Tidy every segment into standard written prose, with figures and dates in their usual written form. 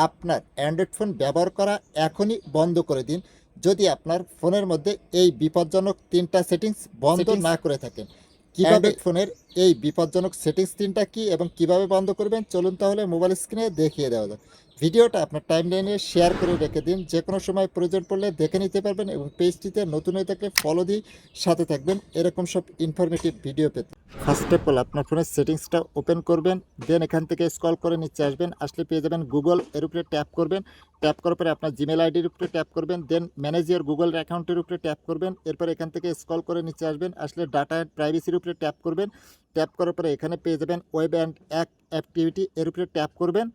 আপনার Android phone ব্যবহার করা এখনই বন্ধ করে দিন যদি আপনার ফোনের মধ্যে এই বিপজ্জনক 3টা সেটিংস বন্ধ না করে থাকেন। কিভাবে ফোনের এই বিপজ্জনক সেটিংস 3টা কি এবং কিভাবে বন্ধ করবেন, চলুন তাহলে মোবাইল স্ক্রিনে দেখিয়ে দেওয়া যাক। ভিডিওটা আপনার টাইমলাইনে শেয়ার করে রেখে দিন, যে কোনো সময় প্রয়োজন পড়লে দেখে নিতে পারবেন এবং পেজটিতে নতুন হয়ে থাকলে ফলো দিয়ে সাথে থাকবেন এরকম সব ইনফরমেটিভ ভিডিও পেতে। ফার্স্ট অফ অল আপনার ফোনের সেটিংসটা ওপেন করবেন, দেন এখান থেকে স্ক্রল করে নিচে আসবেন, আসলে পেয়ে যাবেন গুগল, এর উপরে ট্যাপ করবেন। ট্যাপ করার পরে আপনার জিমেল আইডির উপরে ট্যাপ করবেন, দেন ম্যানেজ ইওর গুগল অ্যাকাউন্টের উপরে ট্যাপ করবেন। এরপর এখান থেকে স্ক্রল করে নিচে আসবেন, আসলে ডাটা অ্যান্ড প্রাইভেসির উপরে ট্যাপ করবেন। ট্যাপ করার পরে এখানে পেয়ে যাবেন ওয়েব অ্যান্ড অ্যাক্টিভিটি, এর উপরে ট্যাপ করবেন।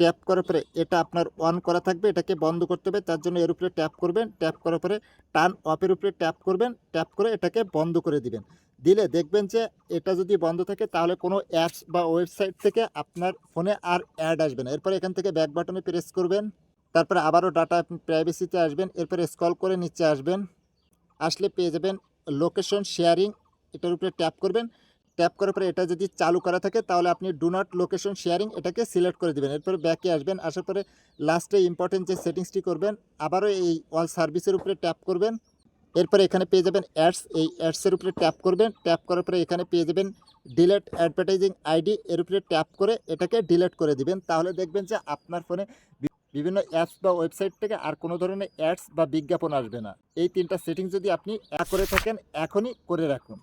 ট্যাপ করার পরে এটা আপনার অন করা থাকবে, এটাকে বন্ধ করতে হবে, তার জন্য এর উপরে ট্যাপ করবেন। ট্যাপ করার পরে টার্ন অফের উপরে ট্যাপ করবেন, ট্যাপ করে এটাকে বন্ধ করে দিবেন। দিলে দেখবেন যে এটা যদি বন্ধ থাকে তাহলে কোনো অ্যাপস বা ওয়েবসাইট থেকে আপনার ফোনে আর অ্যাড আসবে না। এরপরে এখান থেকে ব্যাক বাটনে প্রেস করবেন, তারপরে আবারও ডাটা প্রাইভেসিতে আসবেন, এরপরে স্ক্রল করে নিচে আসবেন, আসলে পেয়ে যাবেন লোকেশন শেয়ারিং, এটার উপরে ট্যাপ করবেন। ট্যাপ করার পরে এটা যদি চালু করা থাকে তাহলে আপনি ডু নট লোকেশন শেয়ারিং এটাকে সিলেক্ট করে দেবেন। এরপরে ব্যাকে আসবেন, আসার পরে লাস্টে ইম্পর্টেন্ট যে সেটিংসটি করবেন, আবারও এই অল সার্ভিসের উপরে ট্যাপ করবেন। এরপরে এখানে পেয়ে যাবেন অ্যাডস, এই অ্যাডসের উপরে ট্যাপ করবেন। ট্যাপ করার পরে এখানে পেয়ে যাবেন ডিলেট অ্যাডভার্টাইজিং আইডি, এর উপরে ট্যাপ করে এটাকে ডিলেট করে দিবেন। তাহলে দেখবেন যে আপনার ফোনে বিভিন্ন অ্যাপস বা ওয়েবসাইট থেকে আর কোনো ধরনের অ্যাডস বা বিজ্ঞাপন আসবে না। এই 3টা সেটিংস যদি আপনি করে থাকেন এখনই করে রাখুন।